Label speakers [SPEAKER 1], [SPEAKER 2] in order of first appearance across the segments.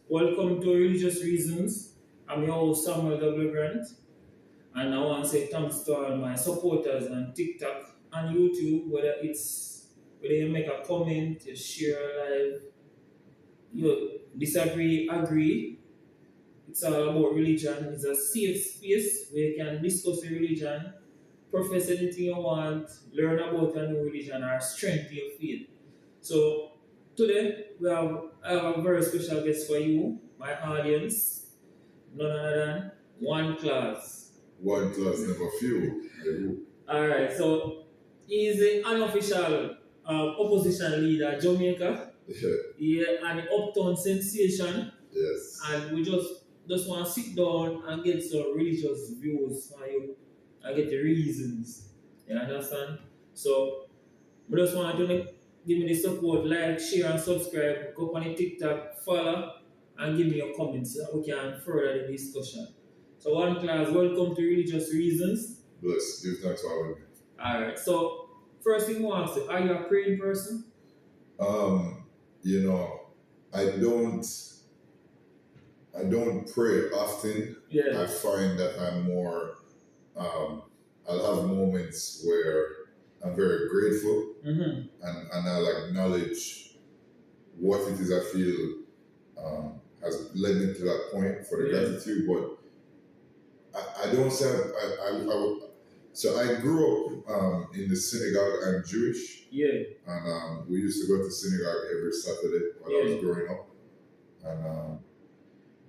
[SPEAKER 1] Welcome to Religious Reasons. I'm your host Samuel W. Grant, and I want to say thanks to all my supporters on TikTok and YouTube, whether you make a comment, you share live, you disagree, agree. It's all about religion. It's a safe space where you can discuss your religion, profess anything you want, learn about a new religion, or strengthen your faith. So today I have a very special guest for you, my audience, none other than One Clauze.
[SPEAKER 2] One Clauze, never few.
[SPEAKER 1] Alright, so he is the unofficial opposition leader at Jamaica. Yeah, and the uptown sensation.
[SPEAKER 2] Yes.
[SPEAKER 1] And we just want to sit down and get some religious views from you and get the reasons. You understand? So we just want to give me the support, like, share, and subscribe. Go on the TikTok, follow, and give me your comments so we can further the discussion. So, One Clauze, welcome to Religious Reasons.
[SPEAKER 2] Bless. Give thanks for having me.
[SPEAKER 1] Alright, so first thing I want to say, are you a praying person?
[SPEAKER 2] You know, I don't pray often.
[SPEAKER 1] Yeah.
[SPEAKER 2] I find that I'm more I'll have moments where I'm very grateful and I'll acknowledge what it is I feel has led me to that point for the gratitude, but I don't say so I grew up in the synagogue. I'm Jewish.
[SPEAKER 1] Yeah.
[SPEAKER 2] And we used to go to synagogue every Saturday while I was growing up. And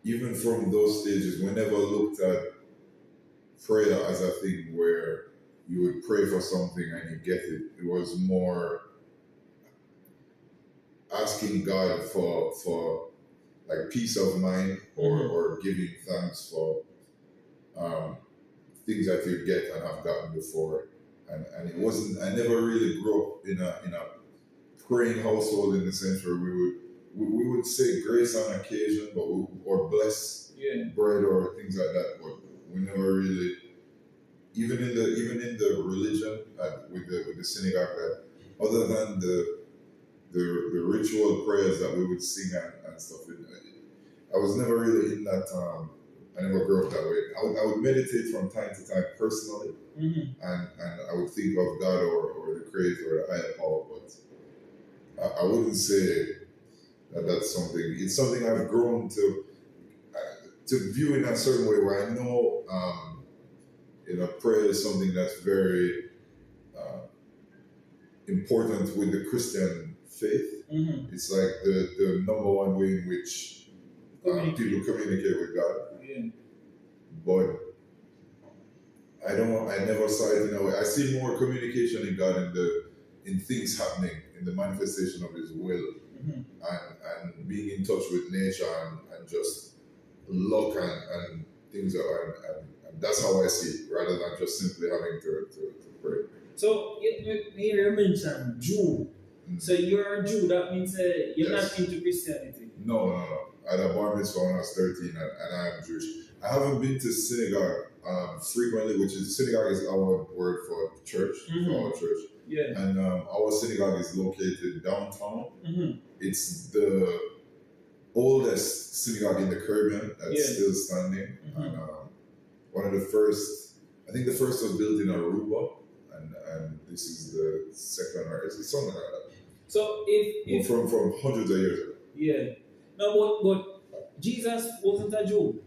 [SPEAKER 2] even from those stages, we never looked at prayer as a thing where you would pray for something and you get it. It was more asking God for like peace of mind or giving thanks for things that you get and have gotten before. And it wasn't, I never really grew up in a praying household in the sense where we would say grace on occasion, but or bless bread or things like that, but we never really, even in the religion with the synagogue, that other than the ritual prayers that we would sing and stuff, I was never really in that. I never grew up that way. I would meditate from time to time personally, and I would think of God or the Creator or the higher power, but I wouldn't say that that's something. It's something I've grown to view in a certain way where I know, prayer is something that's very important with the Christian faith. It's like the number one way in which people communicate with God. But I never saw it in a way. I see more communication in God in things happening, in the manifestation of His will, and being in touch with nature and just luck and things and that's how I see it, rather than just simply having to pray.
[SPEAKER 1] So you mentioned Jew. So you're a Jew. That means you're not into Christianity.
[SPEAKER 2] No. I had a bar mitzvah when I was 13, and I am Jewish. I haven't been to synagogue frequently, which is synagogue is our word for church, for our church.
[SPEAKER 1] Yeah.
[SPEAKER 2] And our synagogue is located downtown. It's the oldest synagogue in the Caribbean that's still standing. And one of the first, I think the first was built in Aruba, and this is the second, or it's something like that.
[SPEAKER 1] So if
[SPEAKER 2] from hundreds of years ago.
[SPEAKER 1] Yeah. No, but Jesus wasn't a Jew.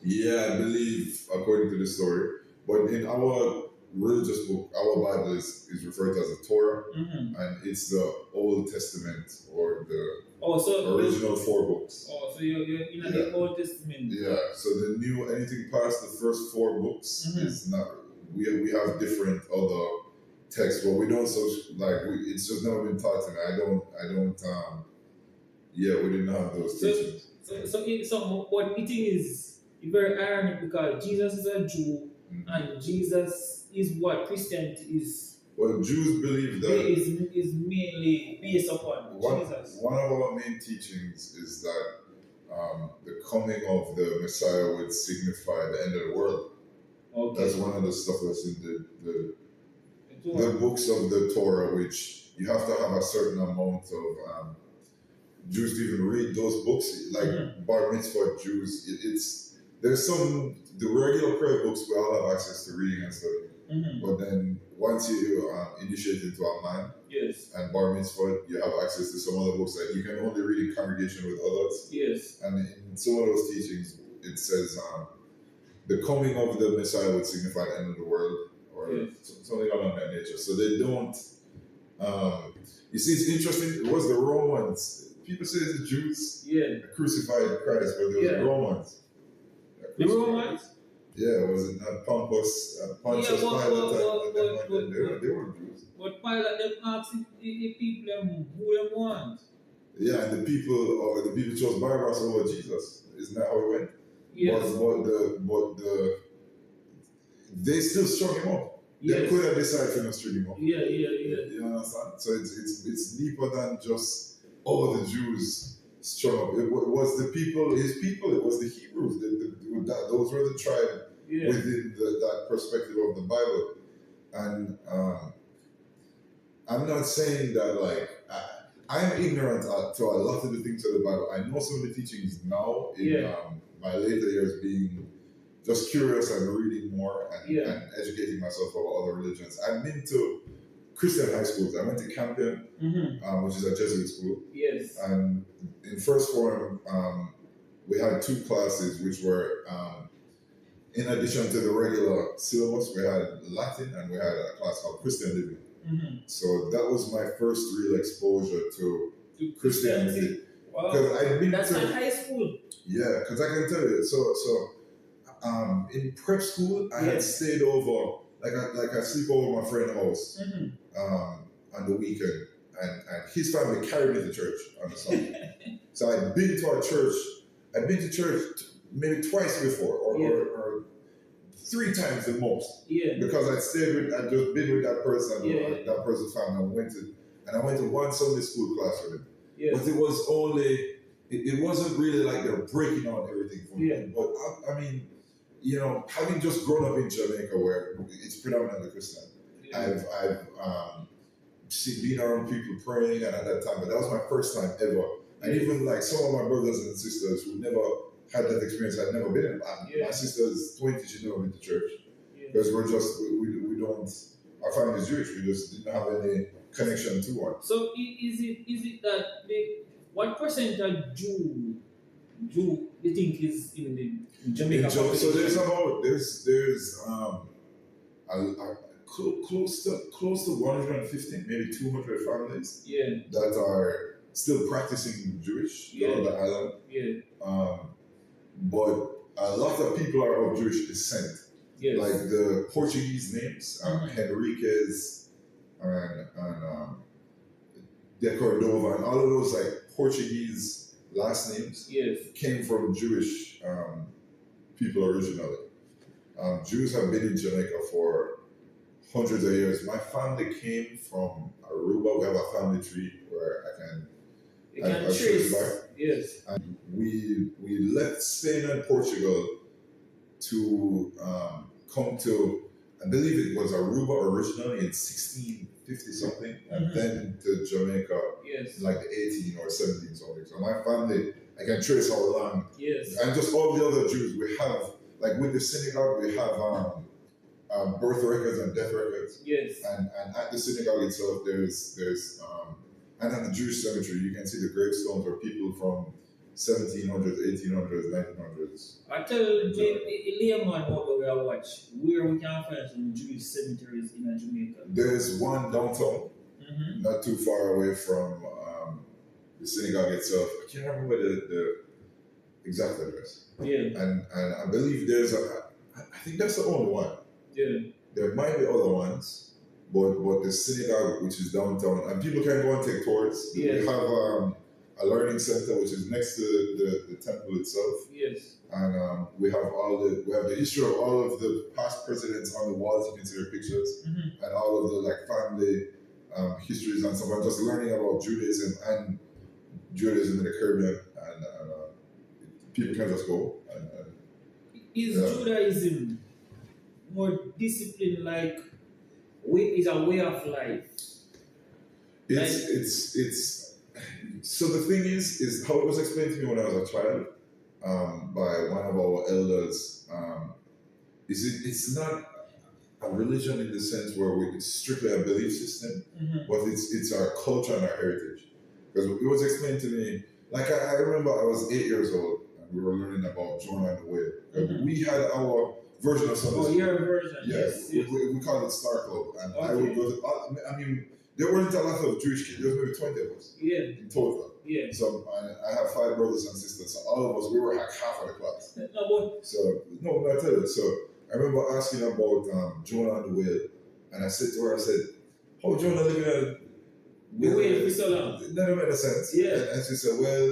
[SPEAKER 2] Yeah, I believe, according to the story. But in our religious book, our Bible is referred to as the Torah, and it's the Old Testament or the original 4 books.
[SPEAKER 1] Oh, so you're in the Old Testament.
[SPEAKER 2] Yeah, so the new, anything past the first 4 books is not, we have different other texts, but we don't, it's just never been taught to me. I don't, we didn't have those teachings.
[SPEAKER 1] So what the thing is very ironic, because Jesus is a Jew, and Jesus is what Christianity is.
[SPEAKER 2] Well, Jews believe that
[SPEAKER 1] is mainly based upon Jesus.
[SPEAKER 2] One of our main teachings is that the coming of the Messiah would signify the end of the world. Okay. That's one of the stuff that's in the the books of the Torah, which you have to have a certain amount of Jews to even read those books, like Bar Mitzvah Jews. There's some, the regular prayer books we all have access to reading and studying. But then once you initiate into a man and Bar Mitzvah, you have access to some other books that you can only read in congregation with others. And in some of those teachings, it says the coming of the Messiah would signify the end of the world, or something along that nature. So they don't. You see, it's interesting. It was the Romans. People say it's the Jews crucified Christ, but it was the Romans.
[SPEAKER 1] The Romans?
[SPEAKER 2] Yeah, was it not Pontius Pilate? They were Jews.
[SPEAKER 1] But Pilate them asked the people who them want.
[SPEAKER 2] Yeah, and the people chose Barabbas over Jesus. Isn't that how it went?
[SPEAKER 1] Yes.
[SPEAKER 2] But they still strung him up. They could have decided to not string him up. You understand? So it's deeper than just the Jews strung up. It was the people, his people. It was the Hebrews. Those were the tribe within that perspective of the Bible. And I'm not saying that like I'm ignorant to a lot of the things of the Bible. I know some of the teachings now in my later years, being just curious and reading more and educating myself about other religions. I've been to Christian high schools. I went to Campion, which is a Jesuit school. And in first form, we had 2 classes, which were, in addition to the regular syllabus, we had Latin and we had a class called Christian Living. So that was my first real exposure to Christianity.
[SPEAKER 1] Wow.
[SPEAKER 2] That's
[SPEAKER 1] in high school.
[SPEAKER 2] Yeah, because I can tell you, so in prep school, I had stayed over, like I sleep over my friend's house on the weekend, and his family carried me to church on the Sunday. So I'd been to church maybe twice before, or 3 times the most. Because I'd just been with that person, or that person's family. I went to one Sunday school class with him. But it was only, it wasn't really like they're breaking down everything for me. But I mean, you know, having just grown up in Jamaica where it's predominantly Christian, I've been around people praying, and at that time, but that was my first time ever. And even like some of my brothers and sisters who never had that experience, had never been in. My sister is 20, she's never been to church. Because we don't, our family is Jewish, we just didn't have any connection to one.
[SPEAKER 1] So is it that what percentage Jew you think is in Jamaica?
[SPEAKER 2] So there's close to 150, maybe 200 families that are still practicing Jewish on the island. But a lot of people are of Jewish descent. Like the Portuguese names, Henriquez and De Cordova, and all of those like Portuguese last names came from Jewish people originally. Jews have been in Jamaica for hundreds of years. My family came from Aruba. We have a family tree where I can trace back. And we left Spain and Portugal to come to, I believe it was Aruba originally in 1650 something, and then to Jamaica in like the 18 or 17 something. So my family, I can trace how long. And just all the other Jews, we have, like with the synagogue, we have birth records and death records. And at the synagogue itself, there's and at the Jewish cemetery, you can see the gravestones where people from 1700s, 1800s, 1900s.
[SPEAKER 1] I tell the layman what we are watch, where we can find some Jewish cemeteries in Jamaica.
[SPEAKER 2] There's one downtown, not too far away from the synagogue itself. I can't remember the exact address. And I believe I think that's the only one. There might be other ones. But the synagogue, which is downtown, and people can go and take tours. We have a learning center which is next to the temple itself. And we have the history of all of the past presidents on the walls. You can see their pictures, and all of the like family histories and stuff. I'm just learning about Judaism in the Caribbean, and people can just go.
[SPEAKER 1] Is Judaism more disciplined like is a way of life.
[SPEAKER 2] It's so the thing is how it was explained to me when I was a child by one of our elders. It's not a religion in the sense where it's strictly a belief system, but it's our culture and our heritage. Because it was explained to me, like I remember I was 8 years old and we were learning about Jonah and the whale. We had our version of something.
[SPEAKER 1] Oh, your version.
[SPEAKER 2] Yes. We called it Star Club, and I would go to. I mean, there weren't a lot of Jewish kids. There was maybe 20 of us.
[SPEAKER 1] Yeah.
[SPEAKER 2] In total.
[SPEAKER 1] Yeah.
[SPEAKER 2] So I have 5 brothers and sisters. So all of us, we were like half of the class. No, I tell you. So I remember asking about Jonah and the whale, and I said to her, I said, "How Jonah living at
[SPEAKER 1] the whale for so long?"
[SPEAKER 2] That never made sense.
[SPEAKER 1] Yeah.
[SPEAKER 2] And she said, "Well,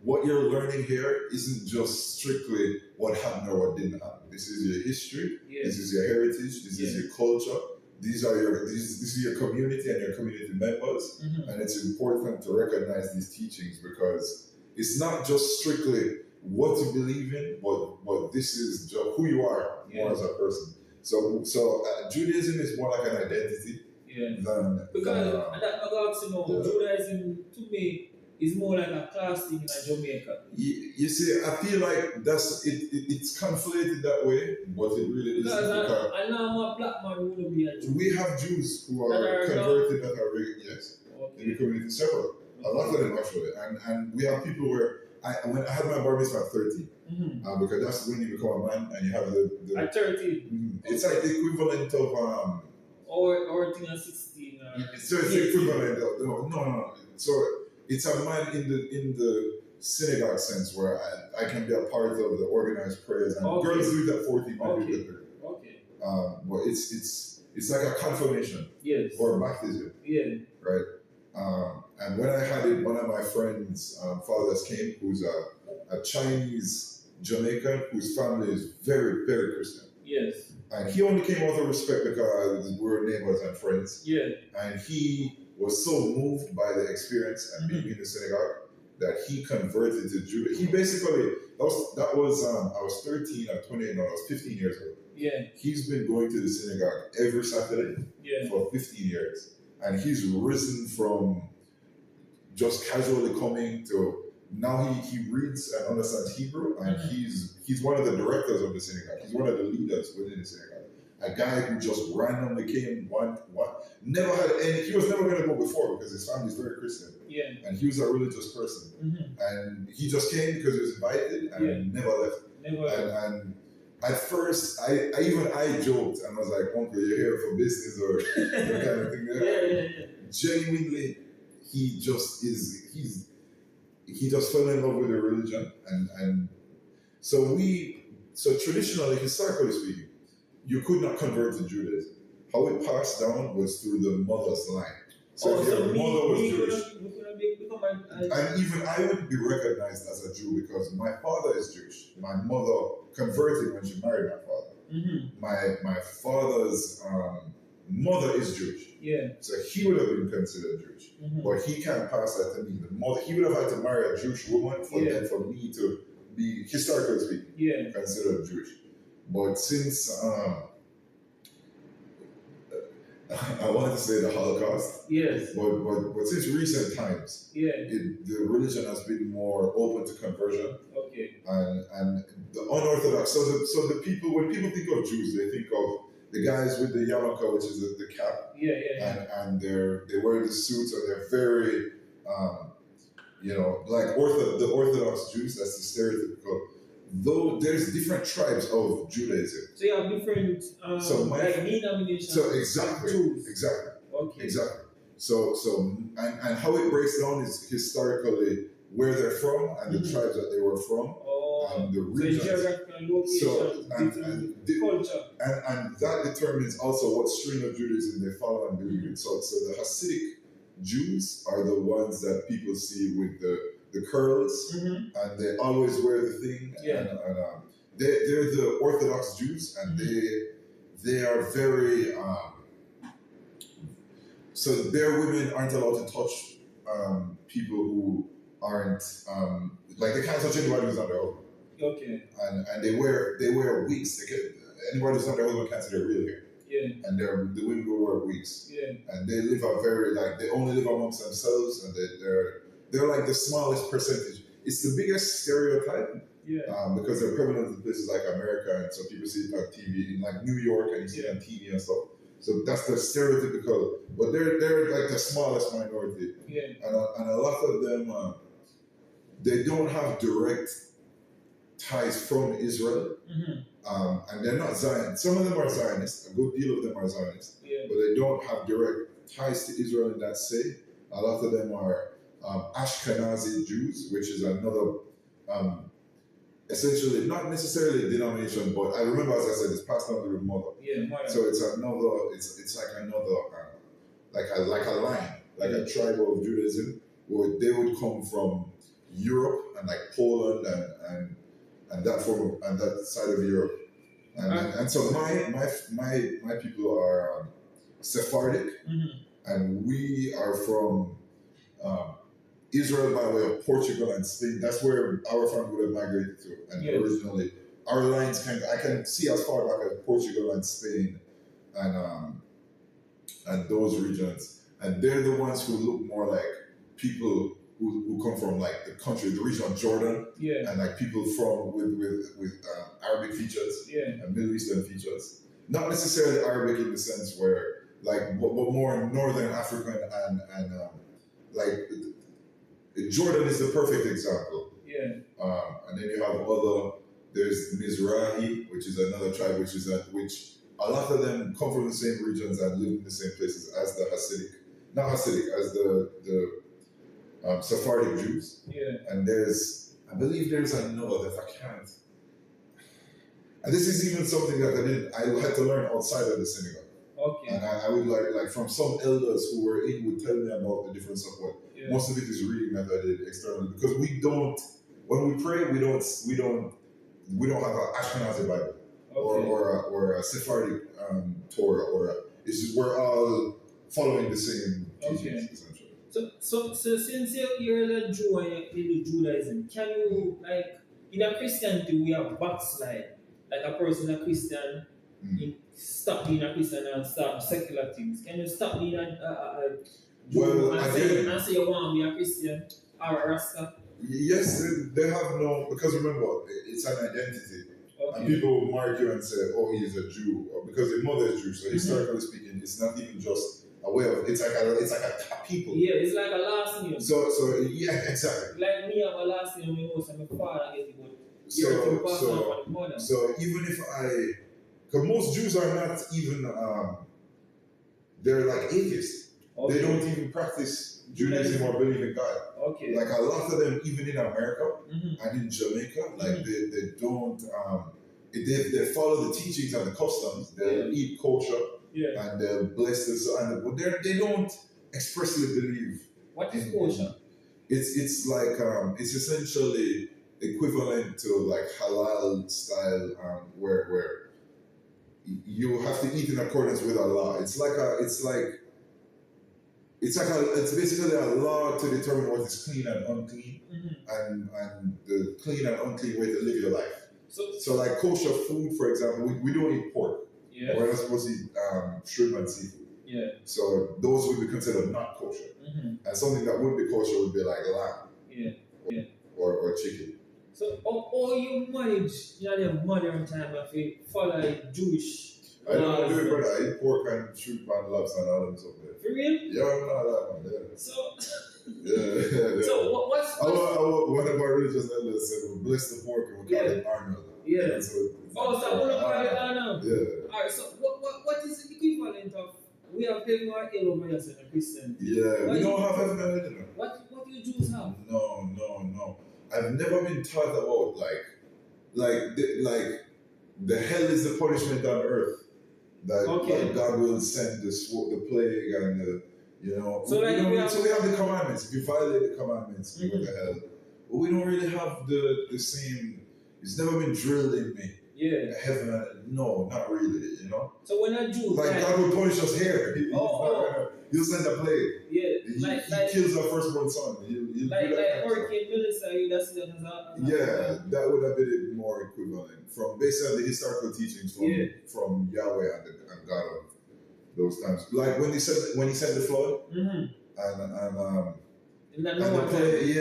[SPEAKER 2] what you're learning here isn't just strictly what happened or what didn't happen. This is your history.
[SPEAKER 1] Yeah.
[SPEAKER 2] This is your heritage. This is your culture. This is your community and your community members, and it's important to recognize these teachings because it's not just strictly what you believe in, but this is just who you are more as a person. So Judaism is more like an identity than
[SPEAKER 1] Judaism to me is more like a class thing in Jamaica.
[SPEAKER 2] You see, I feel like it's conflated that way, but it really isn't.
[SPEAKER 1] Because I know I'm a black man who will be a Jew.
[SPEAKER 2] We have Jews who are converted that are in the community, several. A lot of them actually. And we have people where when I had my bar mitzvah at 13, because that's when you become a man and you have the
[SPEAKER 1] at 13.
[SPEAKER 2] It's like the equivalent of
[SPEAKER 1] or thing at 16.
[SPEAKER 2] So it's the equivalent of no. So it's a man in the synagogue sense where I can be a part of the organized prayers, and girls do it at 14, maybe do it at 30.
[SPEAKER 1] Okay.
[SPEAKER 2] But it's like a confirmation.
[SPEAKER 1] Yes.
[SPEAKER 2] Or baptism.
[SPEAKER 1] Yeah.
[SPEAKER 2] Right. And when I had it, one of my friends' fathers came, who's a Chinese Jamaican whose family is very, very Christian.
[SPEAKER 1] Yes.
[SPEAKER 2] And he only came out of respect because we were neighbors and friends.
[SPEAKER 1] Yeah.
[SPEAKER 2] And he was so moved by the experience and being in the synagogue that he converted to Judaism. He basically, I was 13 or 28, no, I was 15 years old.
[SPEAKER 1] Yeah.
[SPEAKER 2] He's been going to the synagogue every Saturday for 15 years. And he's risen from just casually coming to now he reads and understands Hebrew, and he's one of the directors of the synagogue. He's one of the leaders within the synagogue. A guy who just randomly came never had any. He was never going to go before because his family is very Christian.
[SPEAKER 1] Yeah.
[SPEAKER 2] And he was a religious person, and he just came because he was invited and never left. And at first, I joked and I was like, "Uncle, you're here for business or that kind of thing."
[SPEAKER 1] Yeah.
[SPEAKER 2] Genuinely, he just fell in love with the religion, and so traditionally, historically speaking, you could not convert to Judaism. How it passed down was through the mother's line. So if your mother was Jewish, and even I wouldn't be recognized as a Jew because my father is Jewish. My mother converted when she married my father. My father's mother is Jewish.
[SPEAKER 1] Yeah.
[SPEAKER 2] So he would have been considered Jewish. But he can't pass that to me. The mother, he would have had to marry a Jewish woman for me to be, historically speaking, considered Jewish. But since I wanted to say the Holocaust.
[SPEAKER 1] Yes.
[SPEAKER 2] But since recent times, the religion has been more open to conversion.
[SPEAKER 1] Okay.
[SPEAKER 2] And the unorthodox. So the people, when people think of Jews, they think of the guys with the yarmulke, which is the cap. And they wear the suits, and they're very, like the Orthodox Jews. That's the stereotypical. Though there's different tribes of Judaism.
[SPEAKER 1] So you have different denominations.
[SPEAKER 2] So exactly.
[SPEAKER 1] Okay.
[SPEAKER 2] Exactly. So and how it breaks down is historically where they're from and the tribes that they were from and the regions.
[SPEAKER 1] So culture.
[SPEAKER 2] And that determines also what strain of Judaism they follow and believe in. So the Hasidic Jews are the ones that people see with the curls, and they always wear the thing. And they're the Orthodox Jews, and they are very. So their women aren't allowed to touch people who aren't like they can't touch anybody who's not their husband.
[SPEAKER 1] Okay.
[SPEAKER 2] And they wear wigs. Anybody who's not their husband can't see their real hair. and the women will work weeks.
[SPEAKER 1] Yeah.
[SPEAKER 2] And they live a very, like, they only live amongst themselves, and they're like the smallest percentage. It's the biggest stereotype.
[SPEAKER 1] Yeah.
[SPEAKER 2] Because they're prevalent in places like America, and so people see it on TV in like New York, and you see it on TV and stuff. So that's the stereotypical, but they're like the smallest minority.
[SPEAKER 1] Yeah.
[SPEAKER 2] And a lot of them, they don't have direct ties from Israel, and they're not Zionists. Some of them are Zionists. A good deal of them are Zionists, but they don't have direct ties to Israel in that say. A lot of them are Ashkenazi Jews, which is another. Essentially, not necessarily a denomination, but I remember, as I said, it's passed on to the mother.
[SPEAKER 1] Yeah,
[SPEAKER 2] so it's another. It's like another, like a line, like a tribe of Judaism, where they would come from Europe and like Poland and that side of Europe, and so my people are Sephardic, and we are from. Israel by way of Portugal and Spain. That's where our family would have migrated to. And originally, our lines I can see as far back as Portugal and Spain and those regions. And they're the ones who look more like people who come from like the country, the region of Jordan, and like people from with Arabic features and Middle Eastern features. Not necessarily Arabic in the sense where like, but more Northern African and like. Jordan is the perfect example. And then you have there's Mizrahi, which is another tribe, which a lot of them come from the same regions and live in the same places as the as the Sephardic Jews. And I believe there's another that I can't. And this is even something that I had to learn outside of the synagogue.
[SPEAKER 1] Okay.
[SPEAKER 2] And I would like from some elders who were in would tell me about the difference of what. Most of it is reading that I did externally, because when we pray we don't have an Ashkenazi Bible or a Sephardic Torah it's just we're all following the same teachings essentially.
[SPEAKER 1] So since you're a Jew and you do Judaism, can you, like, in a Christianity we have backslide, like a person a Christian stop being a Christian and start secular things. Can you stop being a Jew and say you want to be a Christian or a Rasta?
[SPEAKER 2] Yes, they have no, because remember, it's an identity. And people will mark you and say, oh, he's a Jew, or because their mother is Jew. So historically speaking, it's not even just a way of, it's like a people.
[SPEAKER 1] Yeah, it's like a last name.
[SPEAKER 2] So yeah, exactly.
[SPEAKER 1] Like me, I have a last name, you know, so my father get it, but
[SPEAKER 2] so even if because most Jews are not even, they're like atheists. They don't even practice Judaism or believe in God. Like a lot of them, even in America and in Jamaica, like they don't, they follow the teachings and the customs. They eat kosher and they're blessed, but they don't expressly believe.
[SPEAKER 1] What is kosher?
[SPEAKER 2] It's like it's essentially equivalent to like halal style, where you have to eat in accordance with Allah. It's basically a law to determine what is clean and unclean, and the clean and unclean way to live your life. So like kosher food, for example, we don't eat pork. We're not supposed to eat shrimp and seafood. So those would be considered not kosher. And something that would be kosher would be like lamb. Or chicken.
[SPEAKER 1] So all you manage in the modern time if you follow Jewish.
[SPEAKER 2] I don't do it, brother. I eat pork and shrimp and lobster and all them stuff there.
[SPEAKER 1] For real?
[SPEAKER 2] Yeah, I'm not that one. Yeah.
[SPEAKER 1] So. So what's
[SPEAKER 2] one of our religious elders said, "We bless the pork and we call it Arnold." So
[SPEAKER 1] one of our Arnold. Alright. So what is the equivalent of? We have heaven or hell over here, so Christian.
[SPEAKER 2] Yeah, we don't have heaven or hell.
[SPEAKER 1] What do you Jews have?
[SPEAKER 2] No. I've never been taught about like the hell is the punishment on earth. That like God will send the plague and
[SPEAKER 1] So we
[SPEAKER 2] have the commandments. If you violate the commandments, you go to hell. But we don't really have the same. It's never been drilled in me. Heaven, no, not really.
[SPEAKER 1] So when a Jew
[SPEAKER 2] God will punish us here. He'll send a plague. He kills our firstborn son.
[SPEAKER 1] Like Hurricane Melissa, that's
[SPEAKER 2] that would have been more equivalent from based on the historical teachings from Yahweh and God those times. Like when he said the flood,
[SPEAKER 1] In the
[SPEAKER 2] and the
[SPEAKER 1] Noah
[SPEAKER 2] plague,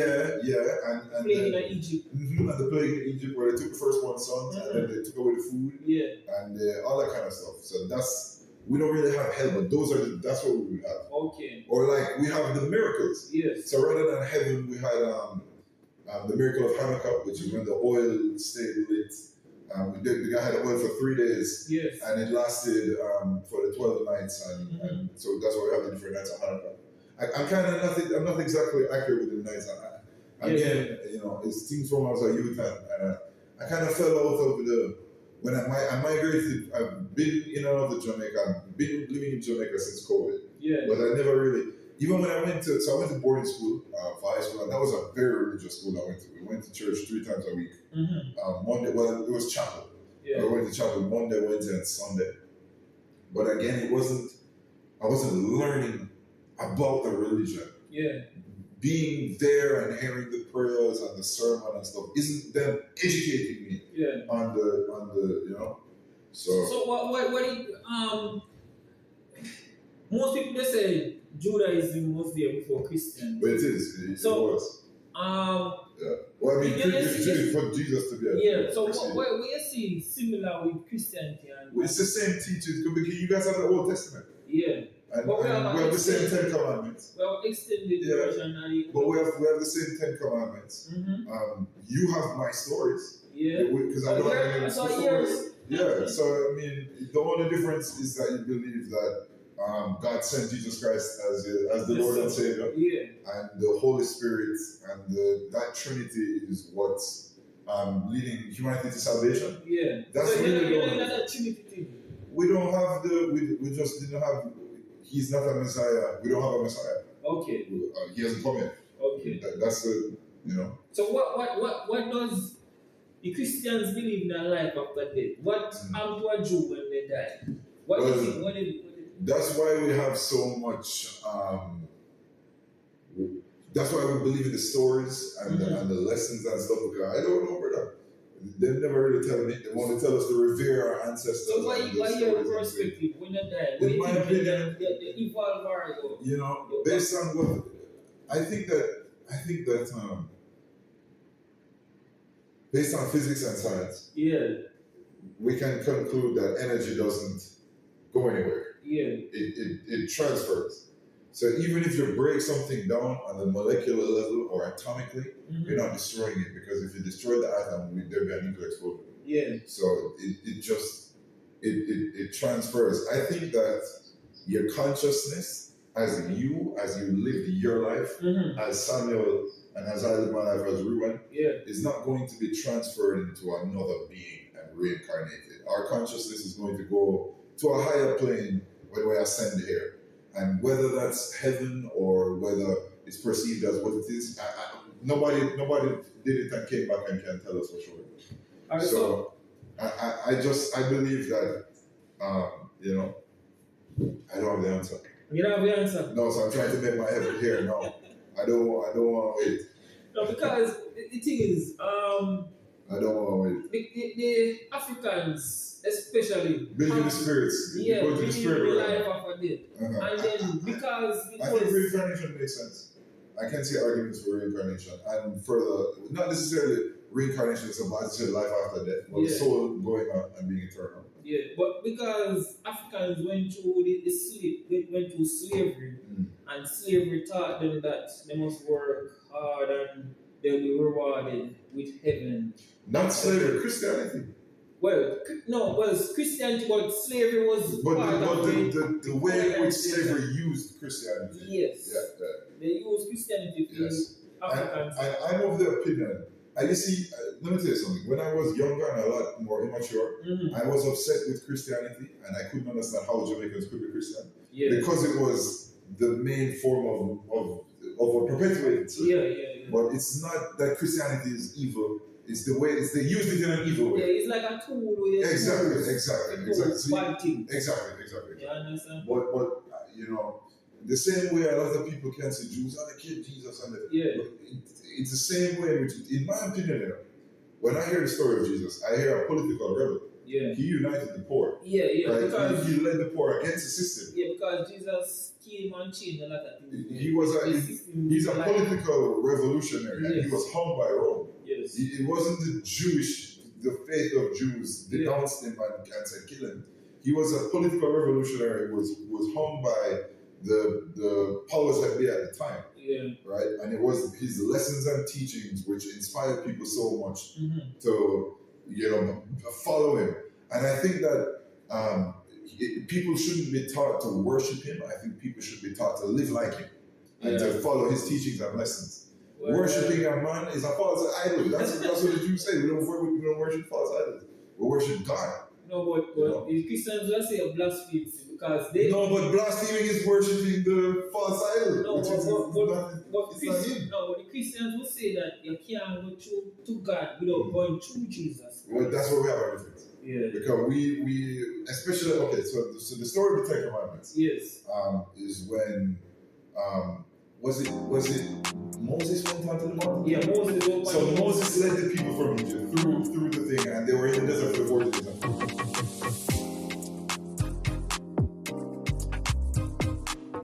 [SPEAKER 1] time,
[SPEAKER 2] and
[SPEAKER 1] plague
[SPEAKER 2] then,
[SPEAKER 1] in Egypt.
[SPEAKER 2] and the plague in Egypt where they took the firstborn sons and then they took away the food and all that kind of stuff. So we don't really have hell, but that's what we would have.
[SPEAKER 1] Okay.
[SPEAKER 2] Or like we have the miracles.
[SPEAKER 1] Yes.
[SPEAKER 2] So rather than heaven, we had the miracle of Hanukkah, which is when the oil stayed lit. The guy had oil for 3 days,
[SPEAKER 1] Yes.
[SPEAKER 2] and it lasted for the 12 nights, and so that's why we have the different nights of Hanukkah. I'm not exactly accurate with the nights. Again, it's things from when I was a youth, and I kind of fell out of when I migrated. I've been in and out of Jamaica. I've been living in Jamaica since COVID. Yeah. But I never really, even when I went to boarding school for high school, and that was a very religious school I went to. We went to church 3 times a week. Monday, well, it was chapel. Yeah. I went to chapel Monday, Wednesday, and Sunday. But again, I wasn't learning about the religion. Yeah. Being there and hearing the prayers and the sermon and stuff isn't them educating me on the So
[SPEAKER 1] what most people they say Judaism was there before Christianity.
[SPEAKER 2] But it is. It was. Well, I mean, for Jesus to be a
[SPEAKER 1] so what you see similar with Christianity and
[SPEAKER 2] it's the same teachings because you guys have the Old Testament. Yeah. And we have the same 10 commandments.
[SPEAKER 1] Well, extended version.
[SPEAKER 2] But we have the same 10 commandments. You have my stories. Yeah. Because I don't have any stories. Yeah. So I mean, the only difference is that you believe that God sent Jesus Christ as the Lord and Savior. Yeah. And the Holy Spirit and that Trinity is what's leading humanity to salvation. Yeah. That's
[SPEAKER 1] so
[SPEAKER 2] really
[SPEAKER 1] that Trinity thing.
[SPEAKER 2] We don't have we just didn't have. He's not a Messiah. We don't have a Messiah. Okay. He hasn't come yet. Okay. That's the
[SPEAKER 1] So what does the Christians believe in a life after death? What happened to a Jew when they die?
[SPEAKER 2] That's why we have so much. That's why we believe in the stories and the lessons and stuff. Because I don't know, brother. They never really tell me. They want to tell us to revere our ancestors.
[SPEAKER 1] So why your perspective when you die?
[SPEAKER 2] In my opinion,
[SPEAKER 1] the evolve or
[SPEAKER 2] based on what I think that based on physics and science, we can conclude that energy doesn't go anywhere. Yeah, it transfers. So even if you break something down on the molecular level or atomically, you're not destroying it, because if you destroy the atom, there'll be a nuclear explosion. Yeah. So it transfers. I think that your consciousness, as you lived your life, as Samuel and as I lived my life as Ruben, is not going to be transferred into another being and reincarnated. Our consciousness is going to go to a higher plane when we ascend here. And whether that's heaven or whether it's perceived as what it is, nobody did it and came back and can tell us for sure. Right, so I believe that I don't have the answer.
[SPEAKER 1] You don't have the answer?
[SPEAKER 2] No, so I'm trying to make my head here. No, I don't want to wait.
[SPEAKER 1] No, because the thing is,
[SPEAKER 2] I don't want to
[SPEAKER 1] wait. The Africans, especially,
[SPEAKER 2] believe in the spirits.
[SPEAKER 1] Yeah, believe in the life after death. And then because
[SPEAKER 2] I think reincarnation makes sense. I can see arguments for reincarnation and further, not necessarily reincarnation is about life after death, but the soul going on and being eternal.
[SPEAKER 1] Yeah, but because Africans went through slavery, and slavery taught them that they must work hard and they'll be rewarded with heaven.
[SPEAKER 2] Not slavery, Christianity.
[SPEAKER 1] Well, no, well, Christianity, but slavery was
[SPEAKER 2] the way in which slavery used Christianity.
[SPEAKER 1] Yes. Yeah. They used Christianity to Africans.
[SPEAKER 2] I'm of the opinion. And you see, let me tell you something. When I was younger and a lot more immature, I was upset with Christianity, and I couldn't understand how Jamaicans could be Christian. Yeah. Because it was the main form of a perpetuated slavery. Yeah. But it's not that Christianity is evil. It's the way they used it in an evil way.
[SPEAKER 1] Yeah, it's like a tool.
[SPEAKER 2] Exactly.
[SPEAKER 1] You understand?
[SPEAKER 2] But the same way a lot of people can say Jews are the kid Jesus and it's the same way. In my opinion, when I hear the story of Jesus, I hear a political rebel.
[SPEAKER 1] Yeah.
[SPEAKER 2] He united the poor.
[SPEAKER 1] Yeah,
[SPEAKER 2] Right?
[SPEAKER 1] because
[SPEAKER 2] He led the poor against the system.
[SPEAKER 1] yeah, because Jesus came and changed a lot of things.
[SPEAKER 2] He's a political revolutionary, and he
[SPEAKER 1] Yes.
[SPEAKER 2] was hung by Rome.
[SPEAKER 1] Yes.
[SPEAKER 2] It wasn't the faith of Jews denounced him and said kill him. He was a political revolutionary who was hung by the powers that be at the time.
[SPEAKER 1] Yeah.
[SPEAKER 2] Right? And it was his lessons and teachings which inspired people so much to, follow him. And I think that people shouldn't be taught to worship him. I think people should be taught to live like him and to follow his teachings and lessons. Well, worshipping a man is a false idol. That's what the Jews say. We don't worship false idols. We worship God.
[SPEAKER 1] No, but the Christians will say a blasphemy because they.
[SPEAKER 2] No, but blaspheming is worshiping the false idol.
[SPEAKER 1] No, but
[SPEAKER 2] the
[SPEAKER 1] Christians will say that you can't go to God without going through Jesus.
[SPEAKER 2] Well, that's where we have our difference.
[SPEAKER 1] Yeah.
[SPEAKER 2] Because we especially so the story of the Ten Commandments.
[SPEAKER 1] Yes.
[SPEAKER 2] Is when was it Moses went onto the mountain?
[SPEAKER 1] Yeah, Moses went.
[SPEAKER 2] So Moses led the people from Egypt through the